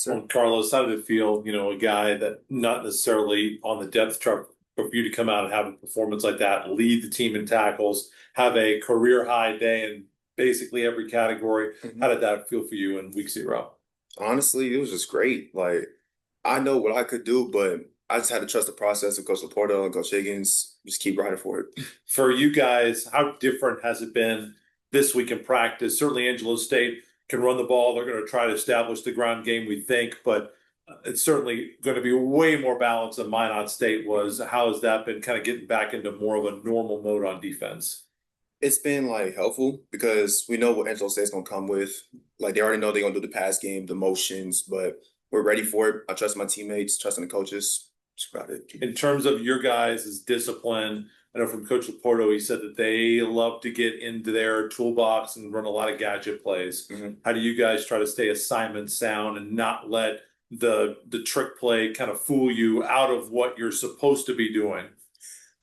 So, Carlos, how did it feel, a guy that not necessarily on the depth chart, but for you to come out and have a performance like that, lead the team in tackles, have a career high day in basically every category. How did that feel for you in week 0? Honestly, it was just great. Like, I know what I could do, but I just had to trust the process of Coach Laporta and Coach Higgins. Just keep riding for it. For you guys, how different has it been this week in practice? Certainly Angelo State can run the ball. They're going to try to establish the ground game, we think, but it's certainly going to be way more balanced than Minot State was. How has that been kind of getting back into more of a normal mode on defense? It's been like helpful because we know what Angelo State's gonna come with. Like they already know they're gonna do the pass game, the motions, but we're ready for it. I trust my teammates, trusting the coaches. That's about it. In terms of your guys' discipline, I know from Coach Laporto, he said that they love to get into their toolbox and run a lot of gadget plays. How do you guys try to stay assignment sound and not let the trick play kind of fool you out of what you're supposed to be doing?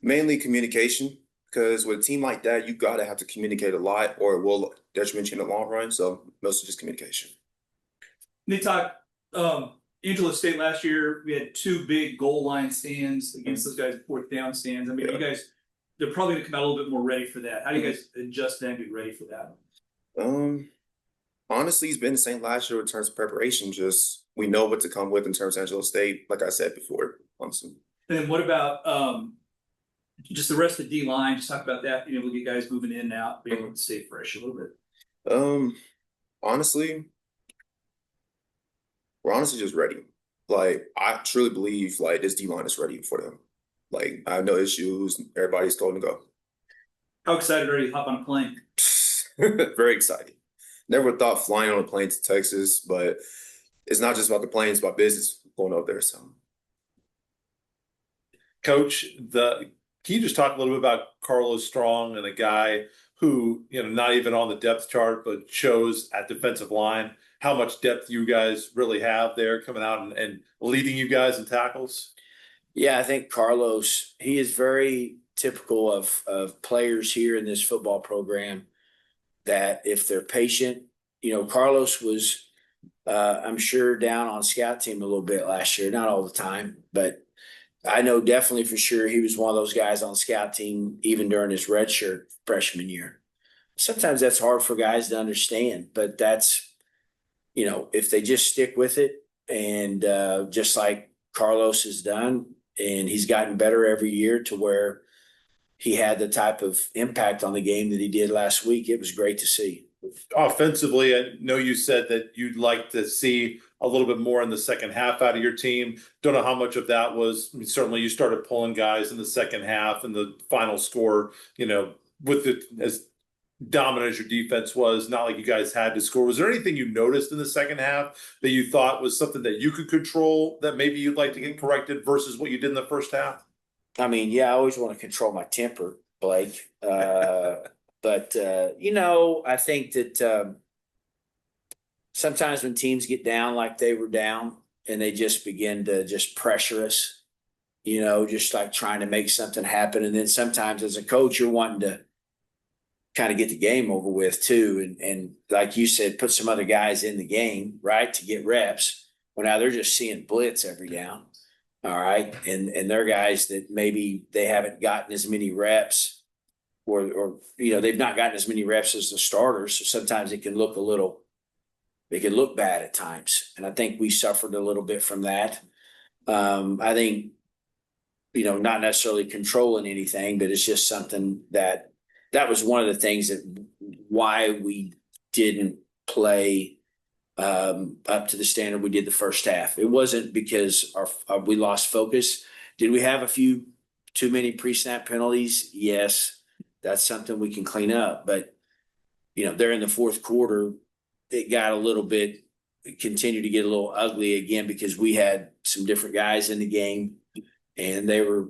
Mainly communication, because with a team like that, you gotta have to communicate a lot, or it will detriment you in the long run. So mostly just communication. They talk Angelo State last year, we had 2 big goal line stands against those guys, 4th down stands. I mean, you guys, they're probably gonna come out a little bit more ready for that. How do you guys adjust and get ready for that? Honestly, it's been the same last year in terms of preparation. Just we know what to come with in terms of Angelo State, like I said before, honestly. And then what about just the rest of the D line? Just talk about that, we'll get guys moving in and out, be able to stay fresh a little bit. Honestly, we're honestly just ready. Like I truly believe like this D line is ready for them. Like I have no issues. Everybody's told to go. How excited are you to hop on a plane? Very excited. Never thought flying on a plane to Texas, but it's not just about the plane, it's about business going up there. So Coach, can you just talk a little bit about Carlos Strong and a guy who, not even on the depth chart, but shows at defensive line how much depth you guys really have there coming out and leading you guys in tackles? Yeah, I think Carlos, he is very typical of players here in this football program that if they're patient, Carlos was, I'm sure, down on scout team a little bit last year, not all the time, but I know definitely for sure he was one of those guys on scout team even during his redshirt freshman year. Sometimes that's hard for guys to understand, but that's, if they just stick with it and just like Carlos has done, and he's gotten better every year to where he had the type of impact on the game that he did last week. It was great to see. Offensively, I know you said that you'd like to see a little bit more in the second half out of your team. Don't know how much of that was. Certainly you started pulling guys in the second half, and the final score, with it as dominant as your defense was, not like you guys had to score. Was there anything you noticed in the second half that you thought was something that you could control that maybe you'd like to get corrected versus what you did in the first half? I mean, yeah, I always want to control my temper, Blake. But I think that sometimes when teams get down like they were down and they just begin to just pressure us, just like trying to make something happen. And then sometimes as a coach, you're wanting to kind of get the game over with too. And like you said, put some other guys in the game, right, to get reps. Well, now they're just seeing blitz every down. All right. And they're guys that maybe they haven't gotten as many reps or they've not gotten as many reps as the starters. So sometimes it can look bad at times. And I think we suffered a little bit from that. I think, not necessarily controlling anything, but it's just something that was one of the things that why we didn't play up to the standard we did the first half. It wasn't because we lost focus. Did we have a few too many pre-snap penalties? Yes, that's something we can clean up. But, there in the fourth quarter, it got continued to get a little ugly again because we had some different guys in the game and they were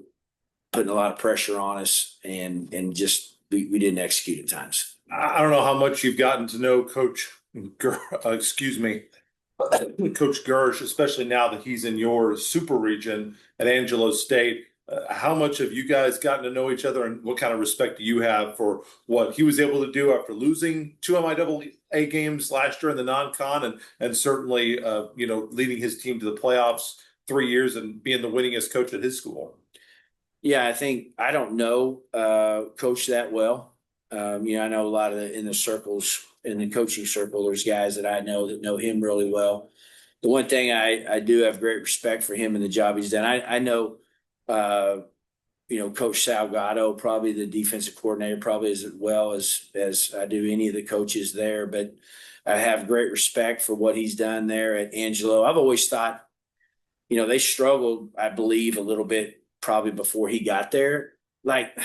putting a lot of pressure on us and just we didn't execute at times. I don't know how much you've gotten to know Coach Coach Gersh, especially now that he's in your super region at Angelo State. How much have you guys gotten to know each other, and what kind of respect do you have for what he was able to do after losing 2 A games last year in the non-con and certainly, leading his team to the playoffs 3 years and being the winningest coach at his school. Yeah, I don't know coach that well. I know a lot of in the coaching circle, there's guys that I know that know him really well. The one thing I do have great respect for him and the job he's done. I know, Coach Salgado, probably the defensive coordinator, probably as well as I do any of the coaches there. But I have great respect for what he's done there at Angelo. I've always thought, they struggled, I believe, a little bit probably before he got there. Like,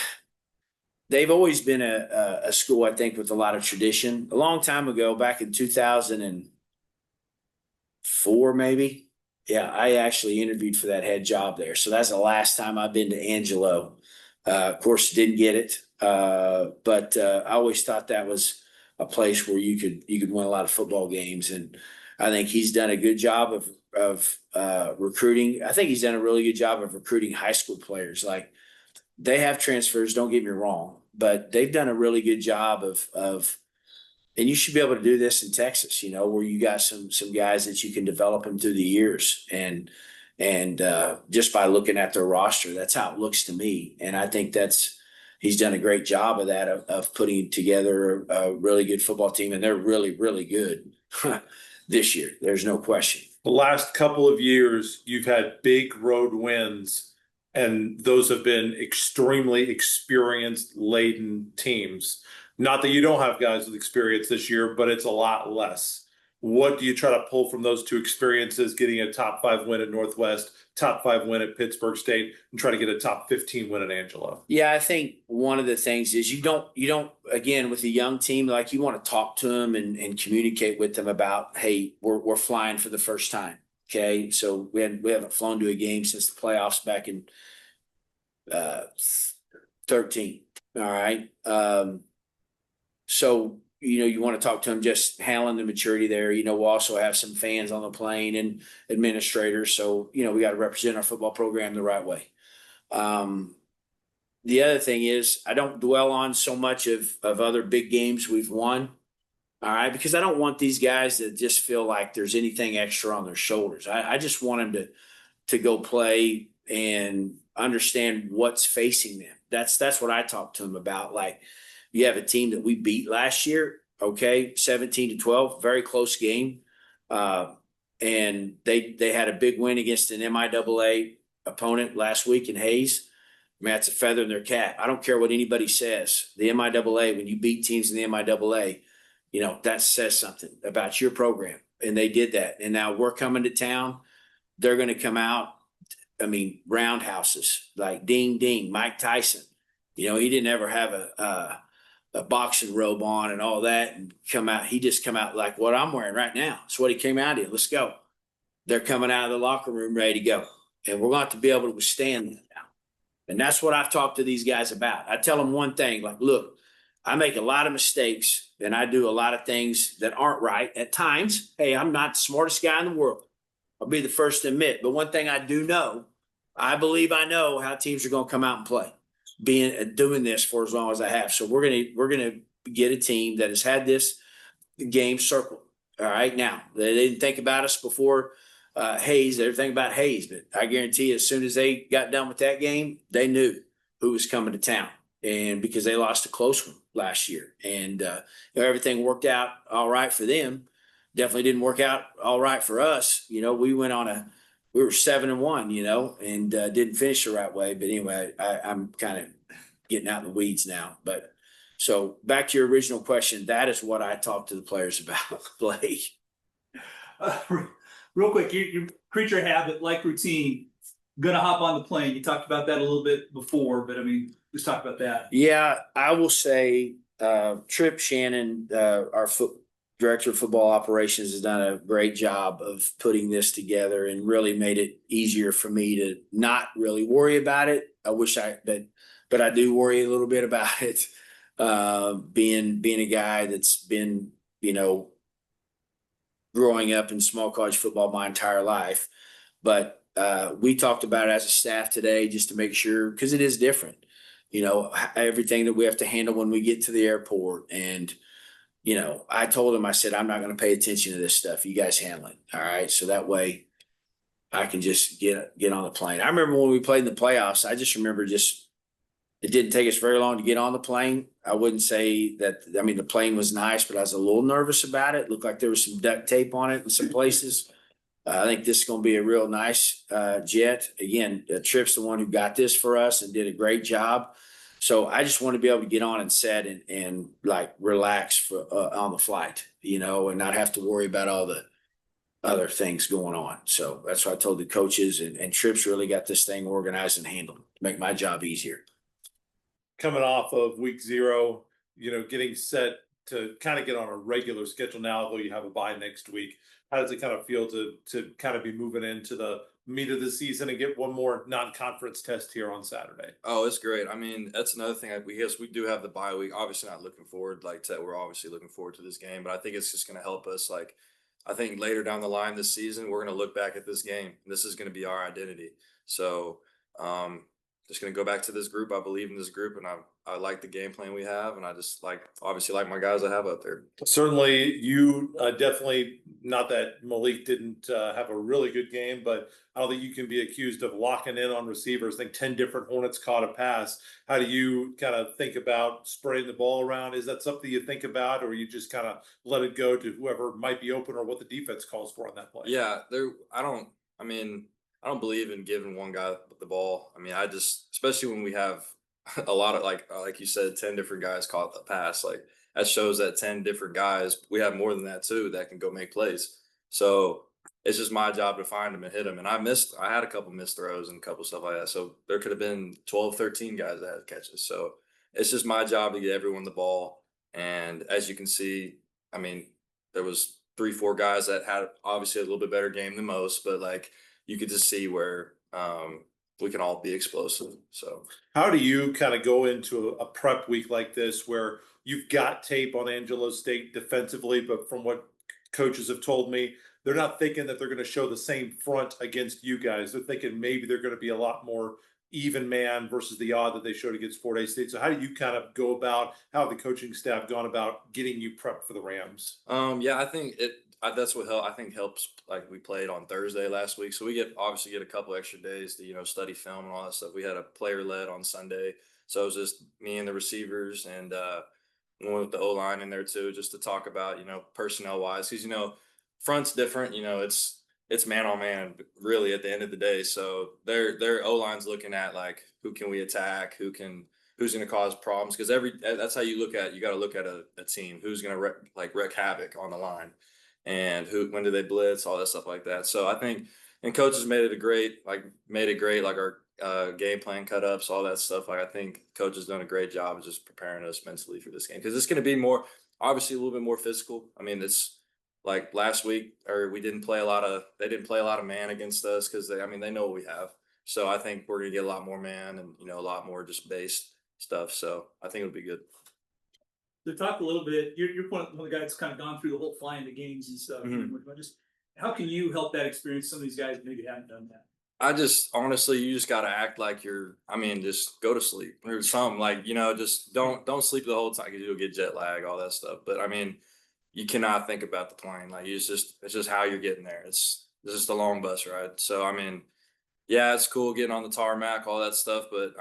they've always been a school, I think, with a lot of tradition. A long time ago, back in 2004, maybe. Yeah, I actually interviewed for that head job there. So that's the last time I've been to Angelo. Of course, didn't get it. But I always thought that was a place where you could win a lot of football games. And I think he's done a good job of recruiting. I think he's done a really good job of recruiting high school players. Like, they have transfers, don't get me wrong, but they've done a really good job of and you should be able to do this in Texas, where you got some guys that you can develop them through the years. And just by looking at their roster, that's how it looks to me. And I think he's done a great job of that, of putting together a really good football team. And they're really, really good this year. There's no question. The last couple of years, you've had big road wins, and those have been extremely experienced laden teams. Not that you don't have guys with experience this year, but it's a lot less. What do you try to pull from those two experiences, getting a top 5 win at Northwest, top 5 win at Pittsburgh State, and try to get a top 15 win at Angelo? Yeah, I think one of the things is you don't, again, with a young team, like, you want to talk to them and communicate with them about, hey, we're flying for the first time. Okay. So we haven't flown to a game since the playoffs back in 13. All right. So, you want to talk to them, just handling the maturity there. We'll also have some fans on the plane and administrators. So, we got to represent our football program the right way. The other thing is, I don't dwell on so much of other big games we've won. All right. Because I don't want these guys to just feel like there's anything extra on their shoulders. I just want them to go play and understand what's facing them. That's what I talk to them about. Like, you have a team that we beat last year, okay, 17-12, very close game. And they had a big win against an MIAA opponent last week in Hayes. I mean, that's a feather in their cap. I don't care what anybody says. The MIAA, when you beat teams in the MIAA, that says something about your program. And they did that. And now we're coming to town. They're going to come out. I mean, roundhouses, like ding, ding, Mike Tyson. He didn't ever have a boxing robe on and all that and come out. He just come out like what I'm wearing right now. It's what he came out in. Let's go. They're coming out of the locker room ready to go. And we're going to be able to withstand that now. And that's what I've talked to these guys about. I tell them one thing, like, look, I make a lot of mistakes and I do a lot of things that aren't right at times. Hey, I'm not the smartest guy in the world. I'll be the first to admit. But one thing I do know, I believe I know how teams are going to come out and play. Doing this for as long as I have. So we're gonna get a team that has had this game circled. All right. Now, they didn't think about us before Hayes. They were thinking about Hayes, but I guarantee you, as soon as they got done with that game, they knew who was coming to town. And because they lost a close one last year. And everything worked out all right for them. Definitely didn't work out all right for us. We were 7-1, and didn't finish the right way. But anyway, I'm kind of getting out in the weeds now. But so back to your original question, that is what I talk to the players about, Blake. Real quick, your creature habit, like routine, gonna hop on the plane. You talked about that a little bit before, but I mean, let's talk about that. Yeah, I will say Trip Shannon, our director of football operations, has done a great job of putting this together and really made it easier for me to not really worry about it. I wish but I do worry a little bit about it. Being a guy that's been, growing up in small college football my entire life. But we talked about it as a staff today just to make sure, because it is different, everything that we have to handle when we get to the airport and I told him, I said, I'm not going to pay attention to this stuff. You guys handle it. All right. So that way I can just get on the plane. I remember when we played in the playoffs, I just remember it didn't take us very long to get on the plane. I wouldn't say that, I mean, the plane was nice, but I was a little nervous about it. Looked like there was some duct tape on it in some places. I think this is going to be a real nice jet. Again, Tripp's the one who got this for us and did a great job. So I just want to be able to get on and set and like relax for on the flight, and not have to worry about all the other things going on. So that's what I told the coaches, and Tripp's really got this thing organized and handled to make my job easier. Coming off of week 0, getting set to kind of get on a regular schedule now, although you have a bye next week. How does it kind of feel to kind of be moving into the meat of the season and get one more non-conference test here on Saturday? Oh, it's great. I mean, that's another thing. We do have the bye week. Obviously, not looking forward we're obviously looking forward to this game, but I think it's just going to help us. Like, I think later down the line this season, we're going to look back at this game. This is going to be our identity. So, just going to go back to this group. I believe in this group, and I like the game plan we have, and I just obviously like my guys I have out there. Certainly, you definitely, not that Malik didn't have a really good game, but I don't think you can be accused of locking in on receivers. I think 10 different Hornets caught a pass. How do you kind of think about spreading the ball around? Is that something you think about, or you just kind of let it go to whoever might be open or what the defense calls for on that play? Yeah, I don't believe in giving one guy the ball. I mean, especially when we have a lot of like you said, 10 different guys caught the pass. Like, that shows that 10 different guys, we have more than that too, that can go make plays. So it's just my job to find them and hit them. And I had a couple missed throws and a couple stuff like that. So there could have been 12, 13 guys that had catches. So it's just my job to get everyone the ball. And as you can see, I mean, there was 3, 4 guys that had obviously a little bit better game than most, but like, you could just see where we can all be explosive. So how do you kind of go into a prep week like this where you've got tape on Angelo State defensively, but from what coaches have told me, they're not thinking that they're going to show the same front against you guys. They're thinking maybe they're going to be a lot more even man versus the odd that they showed against Fort State. So how do you kind of go about, how have the coaching staff gone about getting you prepped for the Rams? yeah, I think that's what I think helps. Like, we played on Thursday last week, so we obviously get a couple extra days to study film and all that stuff. We had a player led on Sunday, so it was just me and the receivers and one with the O line in there too, just to talk about personnel wise, because front's different. It's man on man really at the end of the day. So their O line's looking at like, who can we attack, who's going to cause problems, because that's how you got to look at a team, who's going to wreak havoc on the line. And when do they blitz, all that stuff like that. So I think, and coaches made it great, like our game plan cut ups, all that stuff. Like, I think coach has done a great job of just preparing us mentally for this game, because it's going to be obviously a little bit more physical. I mean, it's like last week, or they didn't play a lot of man against us, because they know what we have. So I think we're going to get a lot more man and a lot more just base stuff. So I think it'll be good. To talk a little bit, you're one of the guys that's kind of gone through the whole flying the games and stuff. Mhm. Just how can you help that experience? Some of these guys maybe haven't done that. I just honestly, you just gotta act like just go to sleep or something. Just don't sleep the whole time, because you'll get jet lag, all that stuff. But you cannot think about the plane. Like, it's just how you're getting there. It's just a long bus ride. So yeah, it's cool getting on the tarmac, all that stuff. But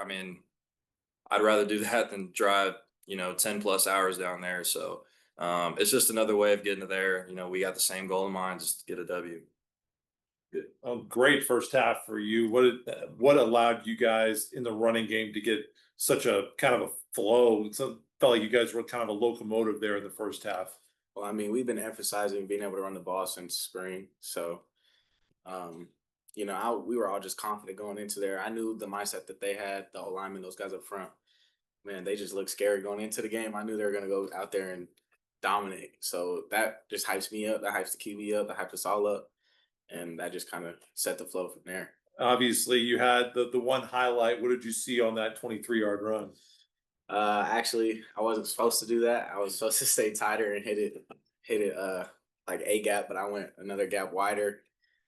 I'd rather do that than drive 10 plus hours down there. So it's just another way of getting to there. We got the same goal in mind, just to get a W. Great first half for you. What allowed you guys in the running game to get such a kind of a flow? It felt like you guys were kind of a locomotive there in the first half. Well, we've been emphasizing being able to run the ball since spring. So, we were all just confident going into there. I knew the mindset that they had, the O-linemen, those guys up front. Man, they just looked scary going into the game. I knew they were going to go out there and dominate. So that just hypes me up. That hypes the QB up. That hypes us all up. And that just kind of set the flow from there. Obviously, you had the one highlight. What did you see on that 23-yard run? Actually, I wasn't supposed to do that. I was supposed to stay tighter and hit it like a gap, but I went another gap wider.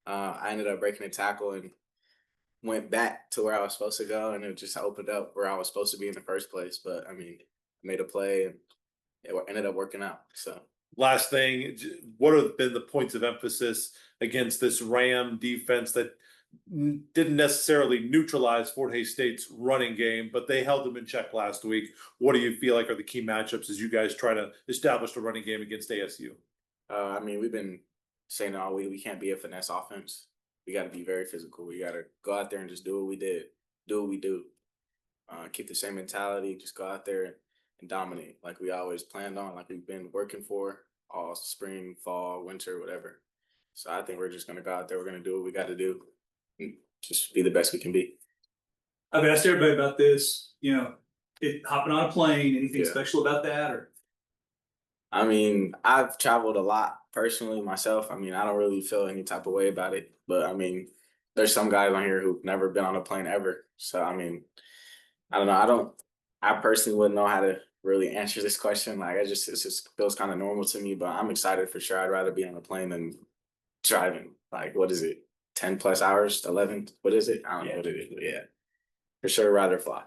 I ended up breaking a tackle and went back to where I was supposed to go, and it just opened up where I was supposed to be in the first place. But I made a play, and it ended up working out. So Last thing, what have been the points of emphasis against this Ram defense that didn't necessarily neutralize Fort Hays State's running game, but they held them in check last week? What do you feel like are the key matchups as you guys try to establish the running game against ASU? I mean, we've been saying it all week. We can't be a finesse offense. We got to be very physical. We got to go out there and just do what we did, do what we do. Keep the same mentality. Just go out there and dominate like we always planned on, like we've been working for all spring, fall, winter, whatever. So I think we're just gonna go out there. We're gonna do what we got to do, and just be the best we can be. I've asked everybody about this, hopping on a plane, anything Yeah. special about that or? I mean, I've traveled a lot personally myself. I mean, I don't really feel any type of way about it, but I mean, there's some guys on here who've never been on a plane ever. So I mean, I don't know. I personally wouldn't know how to really answer this question. Like, it just feels kind of normal to me, but I'm excited for sure. I'd rather be on a plane than driving. Like, what is it? 10 plus hours, 11? What is it? I don't know what it is, but yeah, for sure, rather fly.